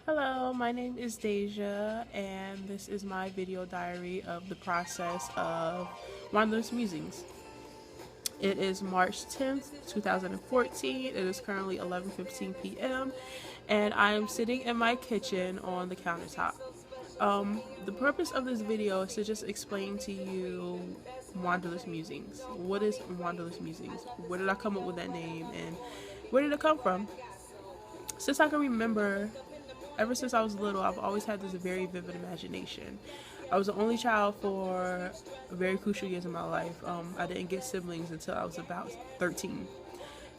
Hello, my name is Deja, and this is my video diary of the process of Wanderlust Musings. It is March 10th, 2014. It is currently 11:15 p.m., and I am sitting in my kitchen on the countertop. The purpose of this video is to just explain to you Wanderlust Musings. What is Wanderlust Musings? Where did I come up with that name, and where did it come from? Since I can remember, ever since I was little, I've always had this very vivid imagination. I was the only child for very crucial years of my life. I didn't get siblings until I was about 13.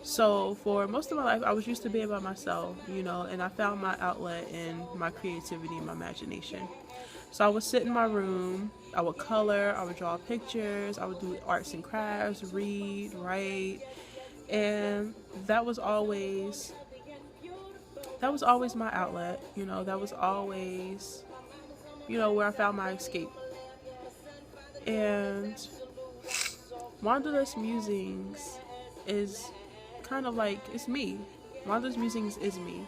So for most of my life, I was used to being by myself, and I found my outlet in my creativity and my imagination. So I would sit in my room, I would color, I would draw pictures, I would do arts and crafts, read, write, and that was always my outlet. That was always where I found my escape. And Wanderlust Musings is kind of like, it's me. Wanderlust Musings is me.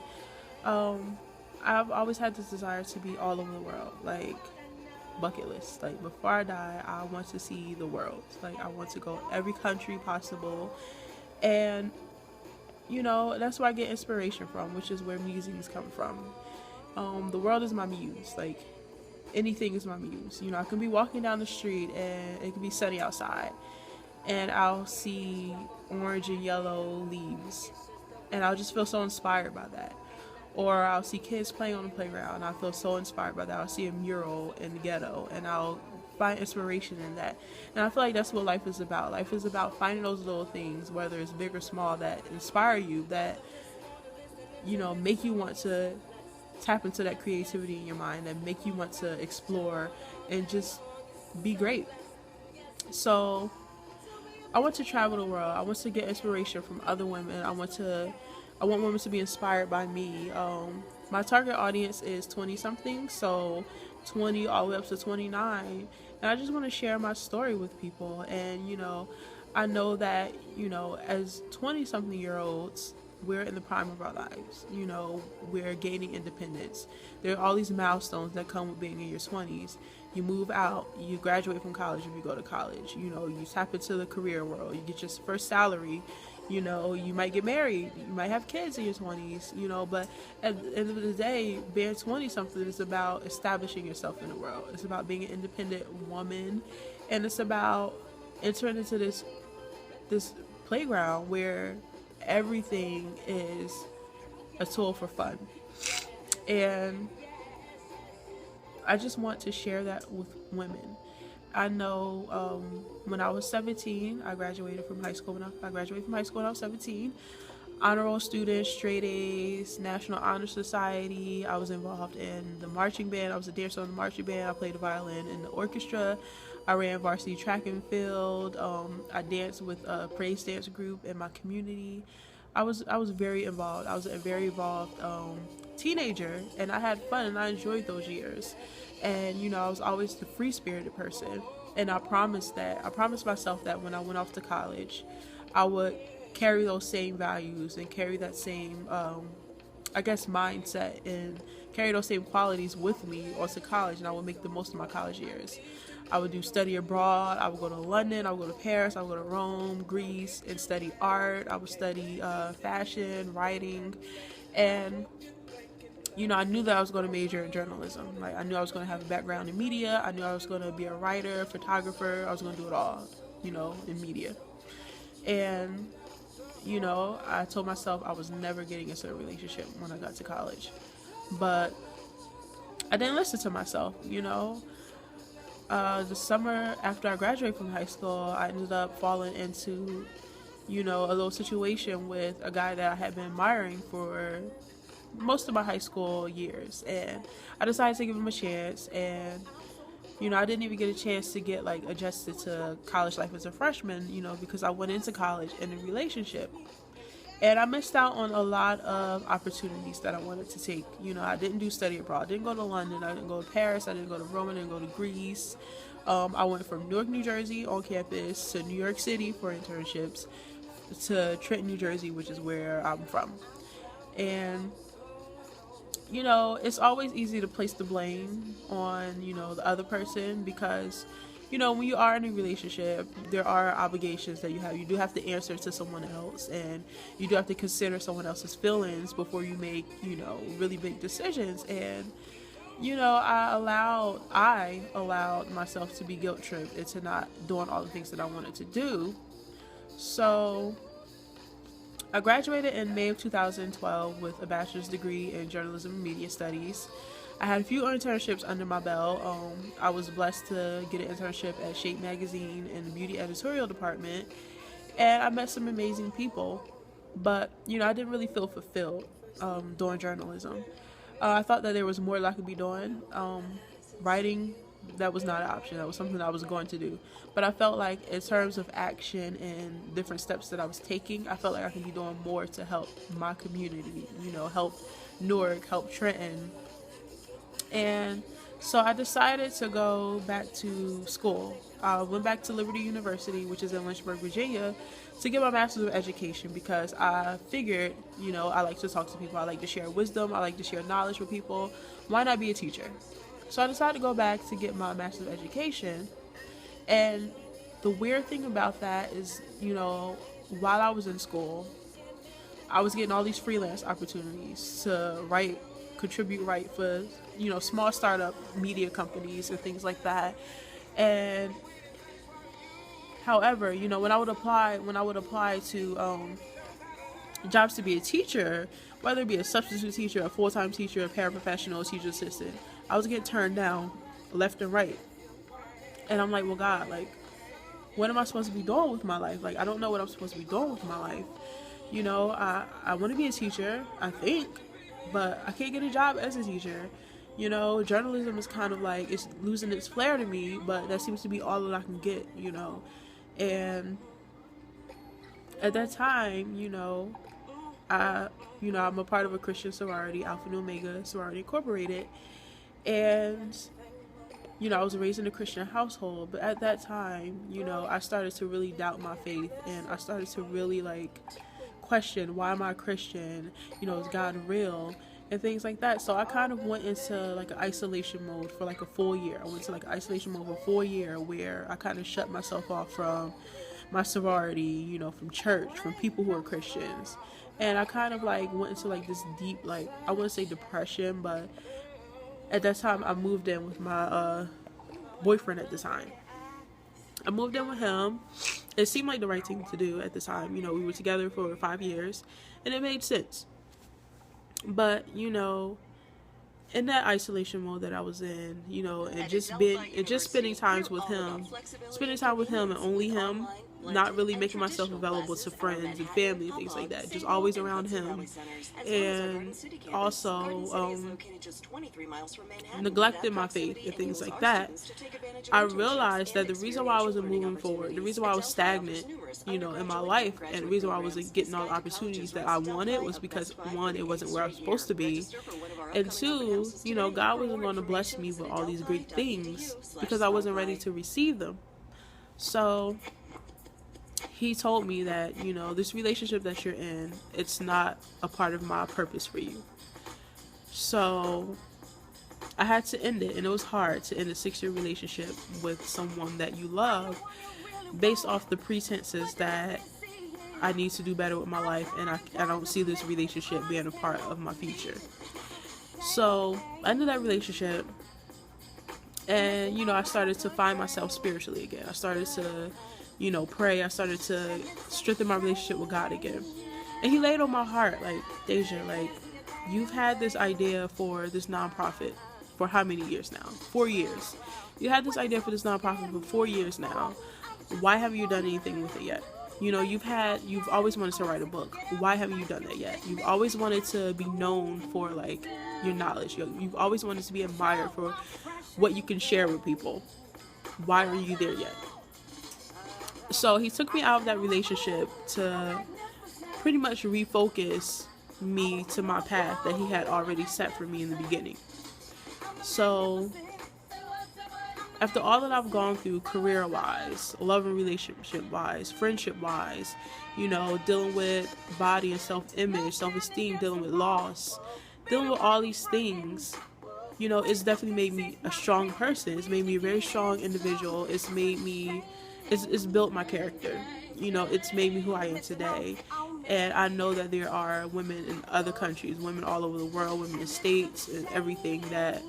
I've always had this desire to be all over the world, like bucket list. Like before I die, I want to see the world. Like I want to go every country possible, and that's where I get inspiration from, which is where musings come from. The world is my muse. Like anything is my muse. I can be walking down the street and it can be sunny outside, and I'll see orange and yellow leaves, and I'll just feel so inspired by that. Or I'll see kids playing on the playground, and I feel so inspired by that. I'll see a mural in the ghetto, and I'll find inspiration in that. And I feel like that's what life is about. Life is about finding those little things, whether it's big or small, that inspire you, that make you want to tap into that creativity in your mind, that make you want to explore and just be great. So I want to travel the world. I want to get inspiration from other women. I want women to be inspired by me. My target audience is 20 something, so 20 all the way up to 29. And I just want to share my story with people. And, I know that, as 20 something year olds, we're in the prime of our lives. We're gaining independence. There are all these milestones that come with being in your 20s. You move out, you graduate from college if you go to college, you tap into the career world, you get your first salary, you might get married, you might have kids in your 20s, but at the end of the day, being 20 something is about establishing yourself in the world. It's about being an independent woman, and it's about entering into this playground where everything is a tool for fun. And I just want to share that with women. I know when I was 17, I graduated from high school. I graduated from high school when I was 17. Honor roll student, straight A's, National Honor Society. I was involved in the marching band. I was a dancer in the marching band. I played the violin in the orchestra. I ran varsity track and field. I danced with a praise dance group in my community. I was very involved. I was a very involved teenager, and I had fun, and I enjoyed those years. And I was always the free-spirited person, and I promised myself that when I went off to college, I would carry those same values and carry that same mindset, and carry those same qualities with me onto college, and I would make the most of my college years. I would do study abroad. I would go to London, I would go to Paris, I would go to Rome, Greece, and study art. I would study fashion, writing, and I knew that I was going to major in journalism. Like, I knew I was going to have a background in media. I knew I was going to be a writer, photographer. I was going to do it all, in media. And, I told myself I was never getting into a relationship when I got to college. But I didn't listen to myself, The summer after I graduated from high school, I ended up falling into, a little situation with a guy that I had been admiring for most of my high school years, and I decided to give him a chance. And I didn't even get a chance to get adjusted to college life as a freshman, because I went into college in a relationship, and I missed out on a lot of opportunities that I wanted to take. I didn't do study abroad. I didn't go to London. I didn't go to Paris. I didn't go to Rome. I didn't go to Greece. I went from Newark, New Jersey on campus to New York City for internships, to Trenton, New Jersey, which is where I'm from. And it's always easy to place the blame on, the other person because, when you are in a relationship, there are obligations that you have. You do have to answer to someone else, and you do have to consider someone else's feelings before you make, really big decisions. And, I allowed myself to be guilt tripped into not doing all the things that I wanted to do. So I graduated in May of 2012 with a bachelor's degree in journalism and media studies. I had a few internships under my belt. I was blessed to get an internship at Shape Magazine in the beauty editorial department, and I met some amazing people. But, I didn't really feel fulfilled doing journalism. I thought that there was more that I could be doing. Writing, that was not an option. That was something that I was going to do. But I felt like in terms of action and different steps that I was taking, I felt like I could be doing more to help my community, help Newark, help Trenton. And so I decided to go back to school. I went back to Liberty University, which is in Lynchburg, Virginia, to get my master's of education because I figured, I like to talk to people. I like to share wisdom. I like to share knowledge with people. Why not be a teacher? So I decided to go back to get my master's of education. And the weird thing about that is, while I was in school, I was getting all these freelance opportunities to contribute for, small startup media companies and things like that. And however, when I would apply to jobs to be a teacher, whether it be a substitute teacher, a full-time teacher, a paraprofessional, a teacher assistant, I was getting turned down left and right. And I'm like, well, God, what am I supposed to be doing with my life? I don't know what I'm supposed to be doing with my life. I want to be a teacher, I think, but I can't get a job as a teacher. Journalism is kind of it's losing its flair to me, but that seems to be all that I can get, And at that time, I'm a part of a Christian sorority, Alpha and Omega Sorority Incorporated. And, I was raised in a Christian household, but at that time, I started to really doubt my faith, and I started to really question, why am I a Christian? Is God real? And things like that. So I kind of went into an isolation mode for a full year. I went to isolation mode for a full year where I kind of shut myself off from my sorority, from church, from people who are Christians. And I kind of went into this deep, I wouldn't say depression, but at that time I moved in with my boyfriend at the time. I moved in with him. It seemed like the right thing to do at the time. We were together for 5 years, and it made sense. But, in that isolation mode that I was in, and just spending time with him and only him, not really making myself available to friends and family and things like that, just always around him, and also neglecting my faith and things like that, I realized that the reason why I wasn't moving forward, the reason why I was stagnant, in my life, and the reason why I wasn't getting all the opportunities that I wanted was because, one, it wasn't where I was supposed to be, and two, God wasn't going to bless me with all these great things because I wasn't ready to receive them. So he told me that, this relationship that you're in, it's not a part of my purpose for you. So I had to end it, and it was hard to end a 6-year relationship with someone that you love based off the pretenses that I need to do better with my life, and I don't see this relationship being a part of my future. So I ended that relationship, and I started to find myself spiritually again. I started to pray. I started to strengthen my relationship with God again. And he laid on my heart, Deja, you've had this idea for this nonprofit for how many years now? 4 years. You had this idea for this nonprofit for 4 years now. Why haven't you done anything with it yet? You've always wanted to write a book. Why haven't you done that yet? You've always wanted to be known for your knowledge. You've always wanted to be admired for what you can share with people. Why aren't you there yet? So he took me out of that relationship to pretty much refocus me to my path that he had already set for me in the beginning. So after all that I've gone through career-wise, love and relationship-wise, friendship-wise, dealing with body and self-image, self-esteem, dealing with loss, dealing with all these things, you know, it's definitely made me a strong person. It's made me a very strong individual. It's built my character. You know, it's made me who I am today. And I know that there are women in other countries, women all over the world, women in states and everything that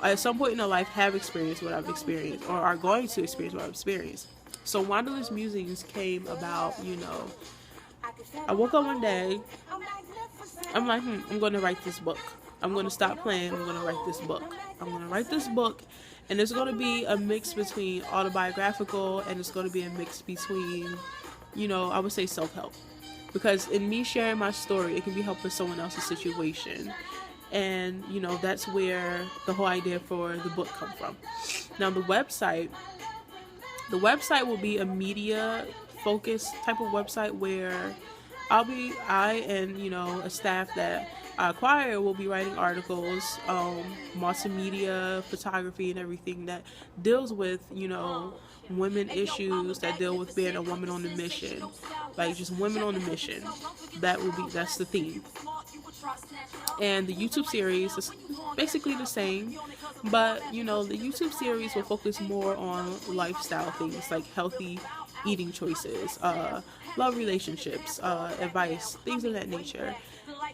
at some point in their life have experienced what I've experienced or are going to experience what I've experienced. So Wanderlust Musings came about, you know, I woke up one day, I'm like, I'm going to write this book. I'm going to stop playing, I'm going to write this book. I'm going to write this book, and it's going to be a mix between autobiographical and it's going to be a mix between, you know, I would say self-help. Because in me sharing my story, it can be helping someone else's situation. And, you know, that's where the whole idea for the book come from. Now, the website will be a media focused type of website where I and, you know, a staff that I acquire will be writing articles, multimedia, photography, and everything that deals with, you know, women issues, that deal with being a woman on a mission, like just women on a mission. That's the theme. And the YouTube series is basically the same, but you know, the YouTube series will focus more on lifestyle things like healthy eating choices, love relationships, advice, things of that nature.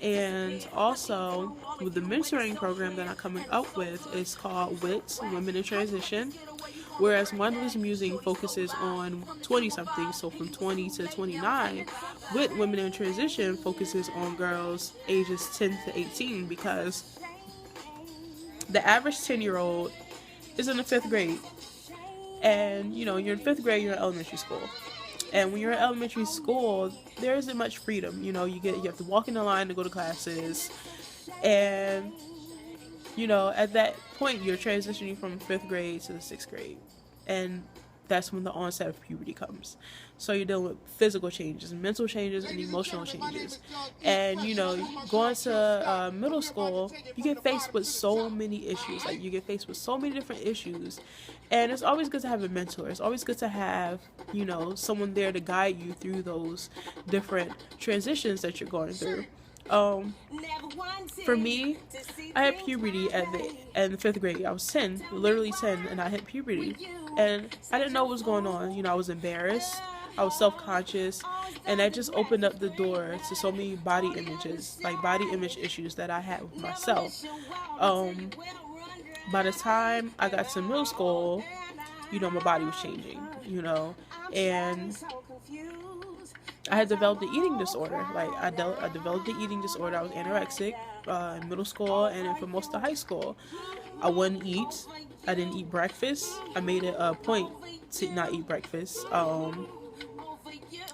And also with the mentoring program that I'm coming up with is called WIT, Women in Transition, whereas Wanderlust Musing focuses on 20-something, so from 20 to 29. WIT, Women in Transition, focuses on girls ages 10 to 18 because the average 10-year-old is in the 5th grade. And, you know, you're in 5th grade, you're in elementary school. And when you're in elementary school, there isn't much freedom. You know, you have to walk in the line to go to classes. And, you know, at that point, you're transitioning from 5th grade to the 6th grade. And that's when the onset of puberty comes. So you're dealing with physical changes, mental changes, and emotional changes. And, you know, going to middle school, you get faced with so many issues. Like, you get faced with so many different issues. And it's always good to have a mentor. It's always good to have, you know, someone there to guide you through those different transitions that you're going through. For me, I had puberty in the 5th grade. I was 10, literally 10, and I hit puberty. And I didn't know what was going on. You know, I was embarrassed. I was self-conscious, and that just opened up the door to so many body images, like body image issues that I had with myself. By the time I got to middle school, you know, my body was changing, you know, and I had developed an eating disorder. Like, I developed an eating disorder. I was anorexic in middle school and then for most of high school. I wouldn't eat. I didn't eat breakfast. I made it a point to not eat breakfast.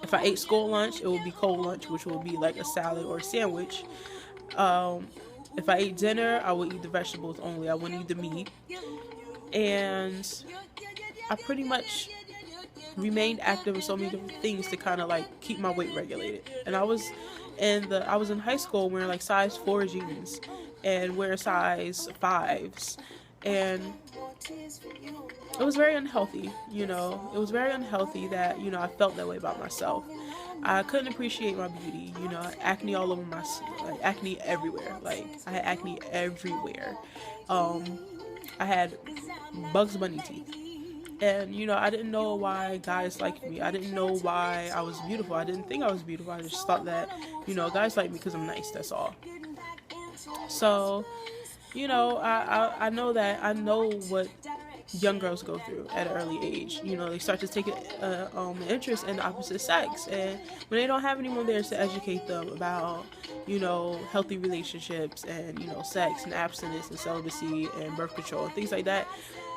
If I ate school lunch, it would be cold lunch, which would be like a salad or a sandwich. If I ate dinner, I would eat the vegetables only. I wouldn't eat the meat. And I pretty much remained active in so many different things to kind of like keep my weight regulated. And I was in high school wearing like size 4 jeans and wearing size 5s, and it was very unhealthy. You know, it was very unhealthy that, you know, I felt that way about myself. I couldn't appreciate my beauty. You know, acne all over my, like, acne everywhere. Like, I had acne everywhere. I had Bugs Bunny teeth. And, you know, I didn't know why guys liked me. I didn't know why I was beautiful. I didn't think I was beautiful. I just thought that, you know, guys like me because I'm nice. That's all. So, you know, I know what young girls go through at an early age. You know, they start to take an interest in the opposite sex. And when they don't have anyone there to educate them about, you know, healthy relationships and, you know, sex and abstinence and celibacy and birth control and things like that,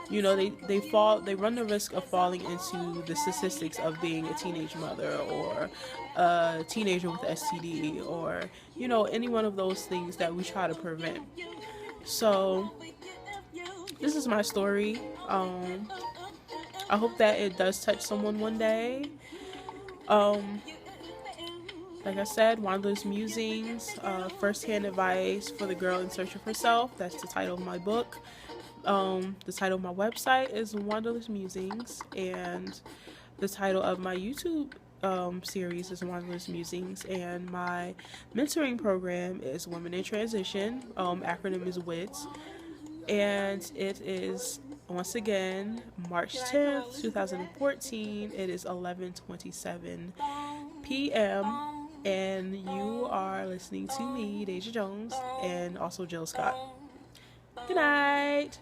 you know, they run the risk of falling into the statistics of being a teenage mother or a teenager with STD or, you know, any one of those things that we try to prevent. So this is my story. I hope that it does touch someone one day. Like I said, Wanderlust Musings, first-hand advice for the girl in search of herself. That's the title of my book. The title of my website is Wanderlust Musings, and the title of my YouTube series is Wanderlust Musings, and my mentoring program is Women in Transition. Acronym is WITS, and it is once again March 10th, 2014. It is 11:27 p.m. and you are listening to me, Deja Jones, and also Jill Scott. Good night.